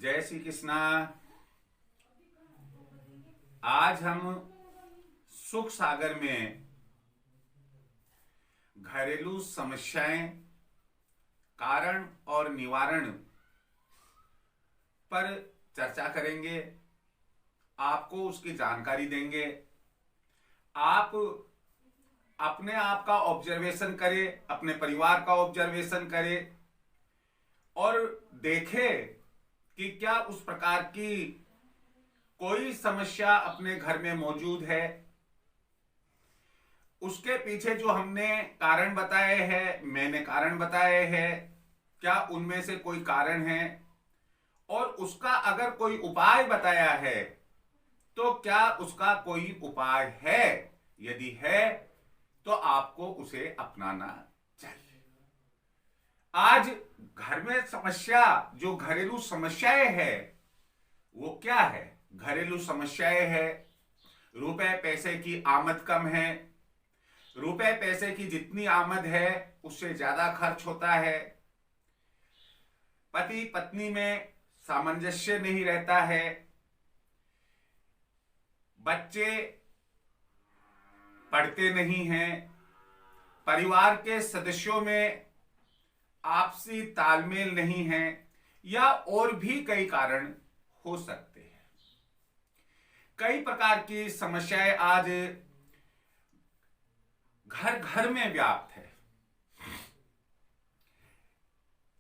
जय श्री कृष्णा। आज हम सुख सागर में घरेलू समस्याएं, कारण और निवारण पर चर्चा करेंगे। आपको उसकी जानकारी देंगे। आप अपने आप का ऑब्जर्वेशन करें, अपने परिवार का ऑब्जर्वेशन करें और देखें कि क्या उस प्रकार की कोई समस्या अपने घर में मौजूद है। उसके पीछे जो हमने कारण बताए हैं, मैंने कारण बताए हैं, क्या उनमें से कोई कारण है और उसका अगर कोई उपाय बताया है तो क्या उसका कोई उपाय है। यदि है तो आपको उसे अपनाना चाहिए। आज घर में समस्या, जो घरेलू समस्याएं है वो क्या है। घरेलू समस्याएं है, रुपए पैसे की आमद कम है, रुपए पैसे की जितनी आमद है उससे ज्यादा खर्च होता है, पति पत्नी में सामंजस्य नहीं रहता है, बच्चे पढ़ते नहीं हैं, परिवार के सदस्यों में आपसी तालमेल नहीं है, या और भी कई कारण हो सकते हैं। कई प्रकार की समस्याएं आज घर घर में व्याप्त है।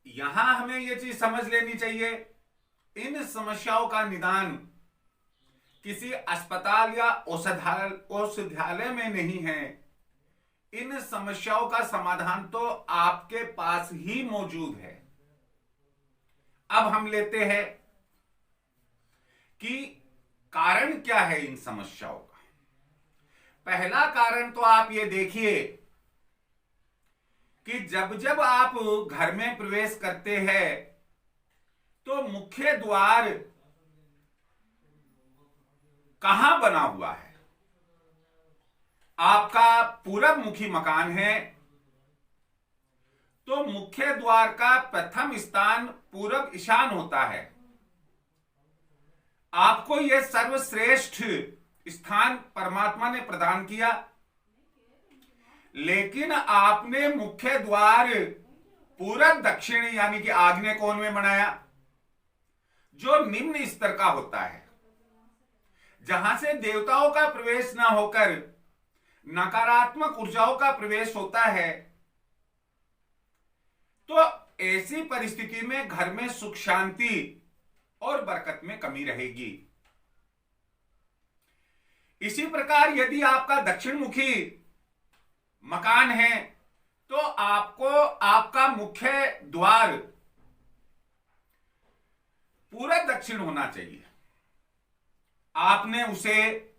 यहां हमें यह चीज समझ लेनी चाहिए, इन समस्याओं का निदान किसी अस्पताल या औषधालय में नहीं है। इन समस्याओं का समाधान तो आपके पास ही मौजूद है। अब हम लेते हैं कि कारण क्या है इन समस्याओं का। पहला कारण तो आप ये देखिए कि जब जब आप घर में प्रवेश करते हैं तो मुख्य द्वार कहां बना हुआ है। आपका पूरब मुखी मकान है तो मुख्य द्वार का प्रथम स्थान पूरब ईशान होता है। आपको यह सर्वश्रेष्ठ स्थान परमात्मा ने प्रदान किया, लेकिन आपने मुख्य द्वार पूरब दक्षिण यानी कि आग्नेय कोण में बनाया, जो निम्न स्तर का होता है, जहां से देवताओं का प्रवेश ना होकर नकारात्मक ऊर्जाओं का प्रवेश होता है। तो ऐसी परिस्थिति में घर में सुख शांति और बरकत में कमी रहेगी। इसी प्रकार यदि आपका दक्षिण मुखी मकान है तो आपको आपका मुख्य द्वार पूरब दक्षिण होना चाहिए। आपने उसे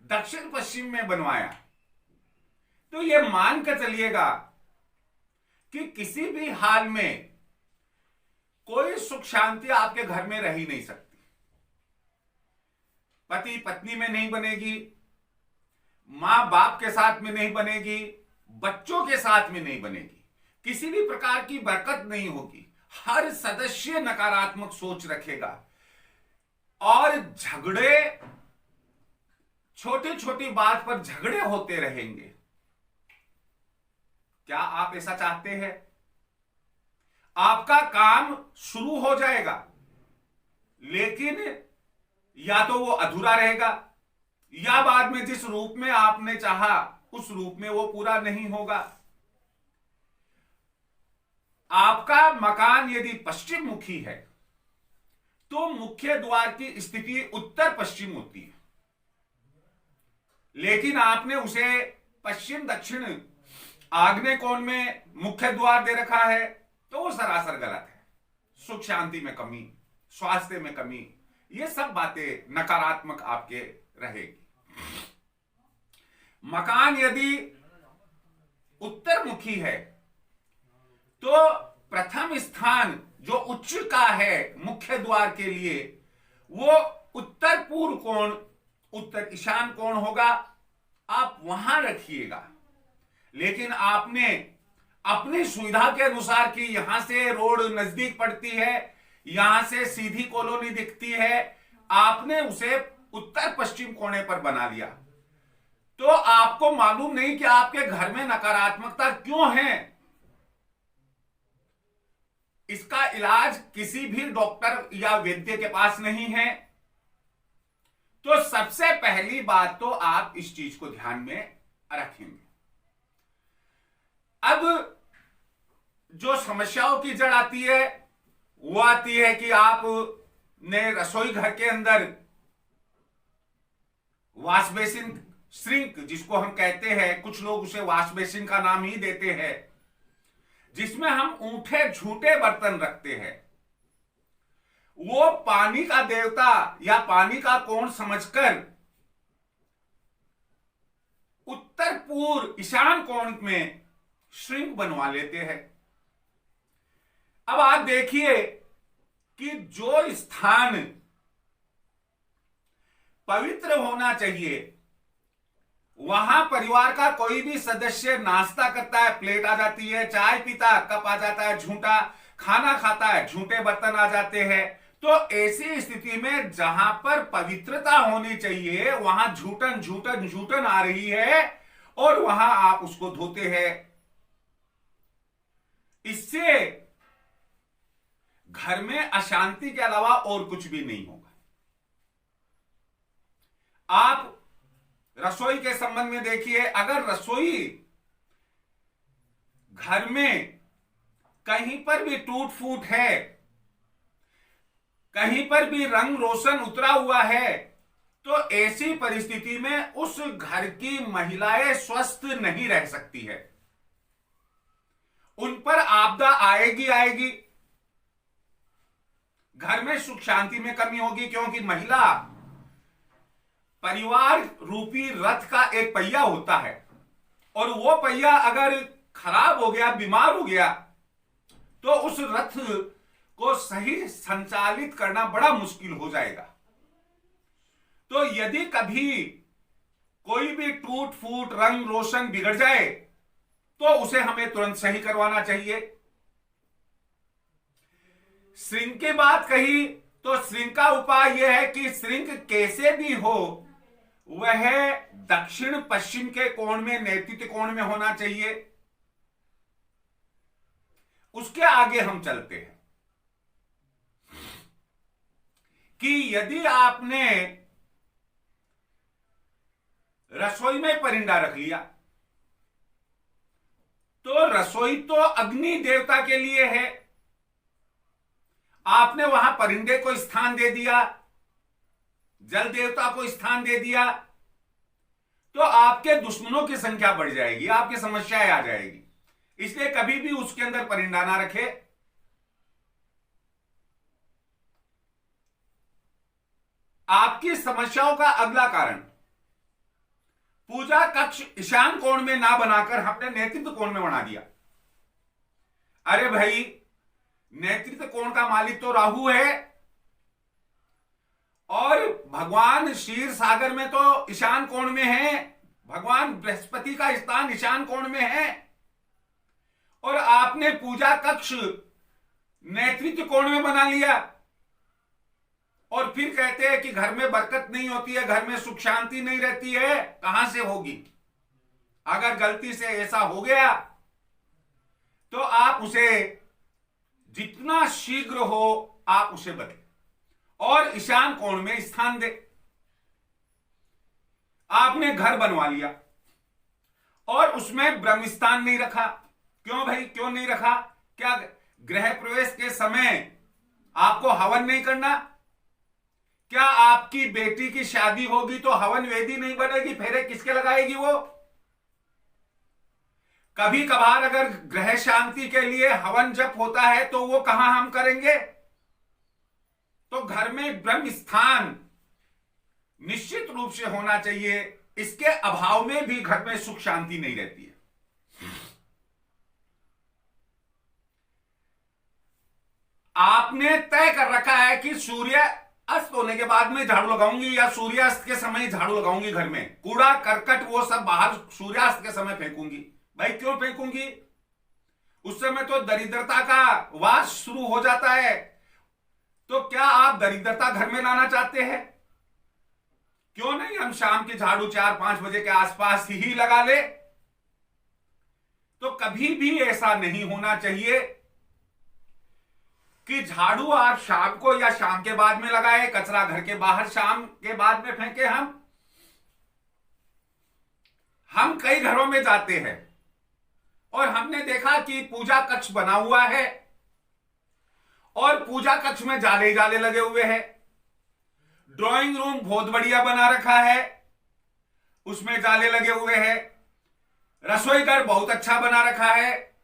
दक्षिण पश्चिम में बनवाया तो यह मान कर चलिएगा कि किसी भी हाल में कोई सुख शांति आपके घर में रह ही नहीं सकती। पति पत्नी में नहीं बनेगी, मां बाप के साथ में नहीं बनेगी, बच्चों के साथ में नहीं बनेगी, किसी भी प्रकार की बरकत नहीं होगी। हर सदस्य नकारात्मक सोच रखेगा और झगड़े, छोटी छोटी बात पर झगड़े होते रहेंगे। क्या आप ऐसा चाहते हैं। आपका काम शुरू हो जाएगा लेकिन या तो वो अधूरा रहेगा या बाद में जिस रूप में आपने चाहा उस रूप में वो पूरा नहीं होगा। आपका मकान यदि पश्चिम मुखी है तो मुख्य द्वार की स्थिति उत्तर पश्चिम होती है, लेकिन आपने उसे पश्चिम दक्षिण आग्नेय कोण में मुख्य द्वार दे रखा है तो वो सरासर गलत है। सुख शांति में कमी, स्वास्थ्य में कमी, ये सब बातें नकारात्मक आपके रहेगी। मकान यदि उत्तर मुखी है तो प्रथम स्थान जो उच्च का है मुख्य द्वार के लिए वो उत्तर पूर्व कोण, उत्तर ईशान कोण होगा। आप वहां रखिएगा, लेकिन आपने अपनी सुविधा के अनुसार कि यहां से रोड नजदीक पड़ती है यहां से सीधी कॉलोनी दिखती है, आपने उसे उत्तर पश्चिम कोने पर बना लिया, तो आपको मालूम नहीं कि आपके घर में नकारात्मकता क्यों है। इसका इलाज किसी भी डॉक्टर या वैद्य के पास नहीं है। तो सबसे पहली बात तो आप इस चीज को ध्यान में रखेंगे। अब जो समस्याओं की जड़ आती है वो आती है कि आप ने रसोई घर के अंदर वॉश बेसिन श्रिंक, जिसको हम कहते हैं, कुछ लोग उसे वॉश बेसिन का नाम ही देते हैं, जिसमें हम ऊंठे झूठे बर्तन रखते हैं, वो पानी का देवता या पानी का कोण समझकर उत्तर पूर्व ईशान कोण में श्रिंक बनवा लेते हैं। अब आप देखिए कि जो स्थान पवित्र होना चाहिए, वहां परिवार का कोई भी सदस्य नाश्ता करता है, प्लेट आ जाती है, चाय पीता कप आ जाता है झूठा, खाना खाता है झूठे बर्तन आ जाते हैं। तो ऐसी स्थिति में जहां पर पवित्रता होनी चाहिए वहां झूठन झूठन झूठन आ रही है और वहां आप उसको धोते हैं। इससे घर में अशांति के अलावा और कुछ भी नहीं होगा। आप रसोई के संबंध में देखिए, अगर रसोई घर में कहीं पर भी टूट फूट है, कहीं पर भी रंग रोशन उतरा हुआ है, तो ऐसी परिस्थिति में उस घर की महिलाएं स्वस्थ नहीं रह सकती है। उन पर आपदा आएगी आएगी, घर में सुख शांति में कमी होगी, क्योंकि महिला परिवार रूपी रथ का एक पहिया होता है और वो पहिया अगर खराब हो गया, बीमार हो गया, तो उस रथ को सही संचालित करना बड़ा मुश्किल हो जाएगा। तो यदि कभी कोई भी टूट फूट रंग रोशन बिगड़ जाए तो उसे हमें तुरंत सही करवाना चाहिए। श्रिंक की बात कही तो श्रिंक का उपाय यह है कि श्रिंक कैसे भी हो वह दक्षिण पश्चिम के कोण में, नैऋत्य कोण में होना चाहिए। उसके आगे हम चलते हैं कि यदि आपने रसोई में परिंदा रख लिया तो रसोई तो अग्नि देवता के लिए है, आपने वहां परिंदे को स्थान दे दिया, जल देवता को स्थान दे दिया, तो आपके दुश्मनों की संख्या बढ़ जाएगी, आपकी समस्याएं आ जाएगी। इसलिए कभी भी उसके अंदर परिंदा ना रखे। आपकी समस्याओं का अगला कारण, पूजा कक्ष ईशान कोण में ना बनाकर हमने नेतृत्व कोण में बना दिया। अरे भाई, नेतृत्व कोण का मालिक तो राहु है और भगवान क्षीर सागर में तो ईशान कोण में है, भगवान बृहस्पति का स्थान ईशान कोण में है, और आपने पूजा कक्ष नेतृत्व कोण में बना लिया और फिर कहते हैं कि घर में बरकत नहीं होती है, घर में सुख शांति नहीं रहती है। कहां से होगी? अगर गलती से ऐसा हो गया तो आप उसे जितना शीघ्र हो आप उसे बदलें और ईशान कोण में स्थान दे। आपने घर बनवा लिया और उसमें ब्रह्म स्थान नहीं रखा। क्यों भाई, क्यों नहीं रखा? क्या गृह प्रवेश के समय आपको हवन नहीं करना? क्या आपकी बेटी की शादी होगी तो हवन वेदी नहीं बनेगी? फेरे किसके लगाएगी वो? कभी कभार अगर ग्रह शांति के लिए हवन जप होता है तो वो कहां हम करेंगे? तो घर में ब्रह्म स्थान निश्चित रूप से होना चाहिए। इसके अभाव में भी घर में सुख शांति नहीं रहती है। आपने तय कर रखा है कि सूर्य अस्त होने के बाद में झाड़ू लगाऊंगी या सूर्यास्त के समय झाड़ू लगाऊंगी, घर में कूड़ा करकट वो सब बाहर सूर्यास्त के समय फेंकूंगी। भाई क्यों फेंकूंगी? उस समय तो दरिद्रता का वास शुरू हो जाता है, तो क्या आप दरिद्रता घर में लाना चाहते हैं? क्यों नहीं हम शाम की झाड़ू 4-5 बजे के आसपास ही लगा ले? तो कभी भी ऐसा नहीं होना चाहिए कि झाड़ू आप शाम को या शाम के बाद में लगाए, कचरा घर के बाहर शाम के बाद में फेंके। हम कई घरों में जाते हैं और हमने देखा कि पूजा कक्ष बना हुआ है और पूजा कक्ष में जाले जाले लगे हुए हैं। ड्राइंग रूम बहुत बढ़िया बना रखा है, उसमें जाले लगे हुए हैं। रसोई घर बहुत अच्छा बना रखा है,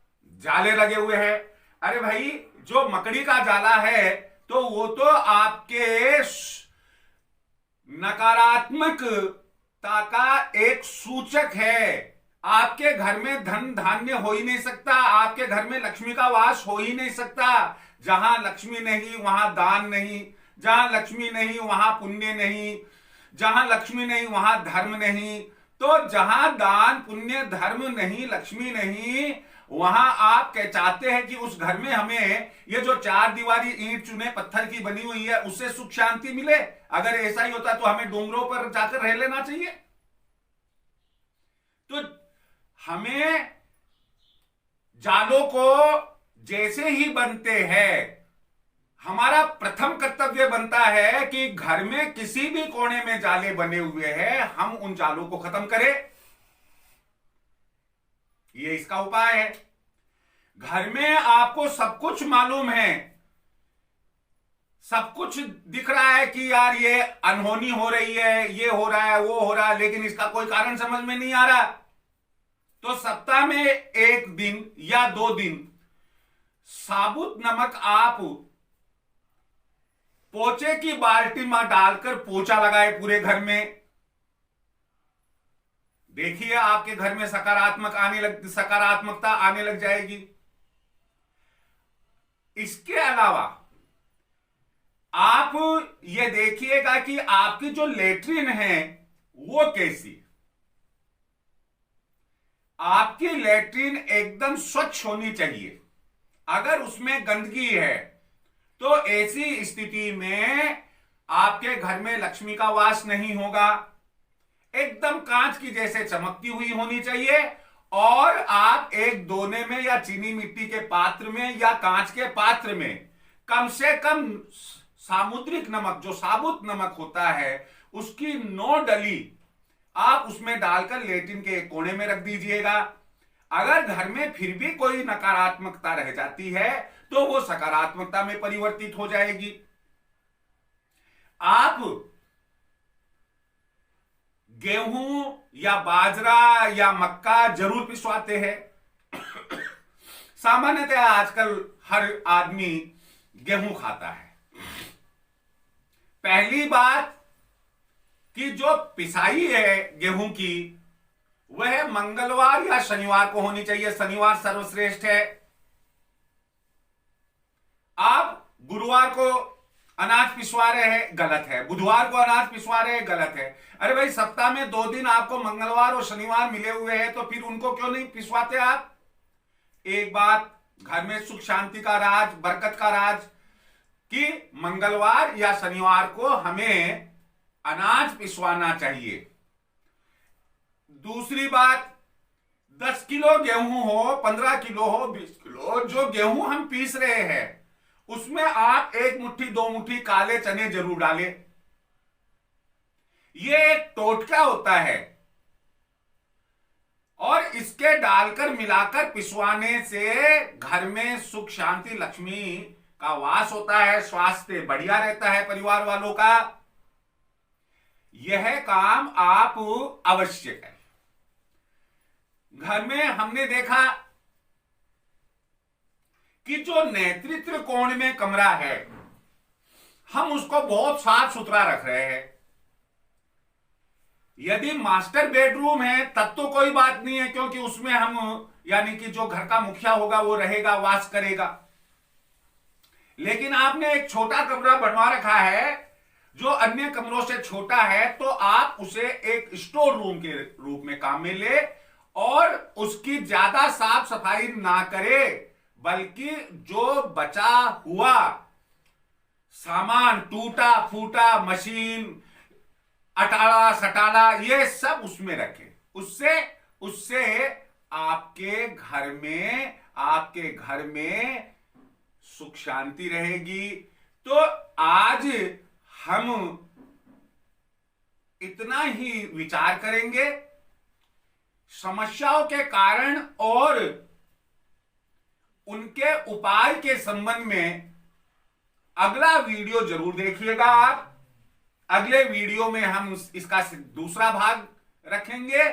जाले लगे हुए हैं। अरे भाई, जो मकड़ी का जाला है तो वो तो आपके नकारात्मकता का एक सूचक है। आपके घर में धन धान्य हो ही नहीं सकता, आपके घर में लक्ष्मी का वास हो ही नहीं सकता। जहां लक्ष्मी नहीं वहां दान नहीं, जहां लक्ष्मी नहीं वहां पुण्य नहीं, जहां लक्ष्मी नहीं वहां धर्म नहीं। तो जहां दान पुण्य धर्म नहीं, लक्ष्मी नहीं, वहां आप क्या चाहते हैं कि उस घर में हमें ये जो 4 दीवारी ईंट चुने पत्थर की बनी हुई है उससे सुख शांति मिले? अगर ऐसा ही होता तो हमें डोंगरों पर जाकर रह लेना चाहिए। तो हमें जालों को जैसे ही बनते हैं, हमारा प्रथम कर्तव्य बनता है कि घर में किसी भी कोने में जाले बने हुए हैं, हम उन जालों को खत्म करें। ये इसका उपाय है। घर में आपको सब कुछ मालूम है, सब कुछ दिख रहा है कि यार ये अनहोनी हो रही है, ये हो रहा है, वो हो रहा है, लेकिन इसका कोई कारण समझ में नहीं आ रहा। तो सप्ताह में 1 दिन या 2 दिन साबुत नमक आप पोछे की बाल्टी में डालकर पोछा लगाए पूरे घर में। देखिए आपके घर में सकारात्मकता आने लग जाएगी। इसके अलावा आप ये देखिएगा कि आपकी जो लेट्रिन है वो कैसी। आपकी लेट्रिन एकदम स्वच्छ होनी चाहिए। अगर उसमें गंदगी है तो ऐसी स्थिति में आपके घर में लक्ष्मी का वास नहीं होगा। एकदम कांच की जैसे चमकती हुई होनी चाहिए और आप एक दोने में या चीनी मिट्टी के पात्र में या कांच के पात्र में कम से कम सामुद्रिक नमक, जो साबुत नमक होता है, उसकी 9 डली आप उसमें डालकर लेट्रिन के एक कोने में रख दीजिएगा। अगर घर में फिर भी कोई नकारात्मकता रह जाती है तो वो सकारात्मकता में परिवर्तित हो जाएगी। आप गेहूं या बाजरा या मक्का जरूर पिसवाते हैं। सामान्यतः आजकल हर आदमी गेहूं खाता है। पहली बात कि जो पिसाई है गेहूं की वह मंगलवार या शनिवार को होनी चाहिए। शनिवार सर्वश्रेष्ठ है। आप गुरुवार को अनाज पिसवा रहे हैं, गलत है। बुधवार को अनाज पिसवा रहे हैं, गलत है। अरे भाई, सप्ताह में 2 दिन आपको मंगलवार और शनिवार मिले हुए हैं तो फिर उनको क्यों नहीं पिसवाते आप? एक बात, घर में सुख शांति का राज, बरकत का राज कि मंगलवार या शनिवार को हमें अनाज पिसवाना चाहिए। दूसरी बात, 10 किलो गेहूं हो, 15 किलो हो, 20 किलो, जो गेहूं हम पीस रहे हैं उसमें आप 1 मुट्ठी 2 मुट्ठी काले चने जरूर डालें। ये एक टोटका होता है और इसके डालकर मिलाकर पिसवाने से घर में सुख शांति लक्ष्मी का वास होता है, स्वास्थ्य बढ़िया रहता है परिवार वालों का। यह काम आप अवश्य करें। घर में हमने देखा कि जो नेतृत्व कोण में कमरा है हम उसको बहुत साफ सुथरा रख रहे हैं। यदि मास्टर बेडरूम है तब तो कोई बात नहीं है, क्योंकि उसमें हम यानी कि जो घर का मुखिया होगा वो रहेगा, वास करेगा। लेकिन आपने एक छोटा कमरा बनवा रखा है जो अन्य कमरों से छोटा है, तो आप उसे एक स्टोर रूम के रूप में काम में ले और उसकी ज्यादा साफ सफाई ना करे, बल्कि जो बचा हुआ सामान टूटा फूटा, मशीन अटाला सटाला, ये सब उसमें रखें। उससे उससे आपके घर में सुख शांति रहेगी। तो आज हम इतना ही विचार करेंगे। समस्याओं के कारण और उनके उपाय के संबंध में अगला वीडियो जरूर देखिएगा आप। अगले वीडियो में हम इसका दूसरा भाग रखेंगे।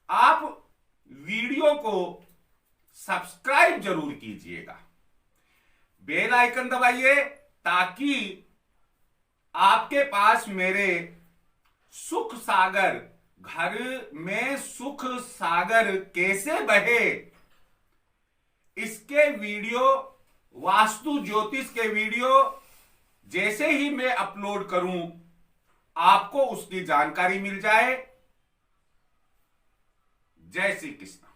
आप वीडियो को सब्सक्राइब जरूर कीजिएगा, बेल आइकन दबाइए, ताकि आपके पास मेरे सुख सागर, घर में सुख सागर कैसे बहे, इसके वीडियो, वास्तु ज्योतिष के वीडियो जैसे ही मैं अपलोड करूं, आपको उसकी जानकारी मिल जाए। जय श्री कृष्ण।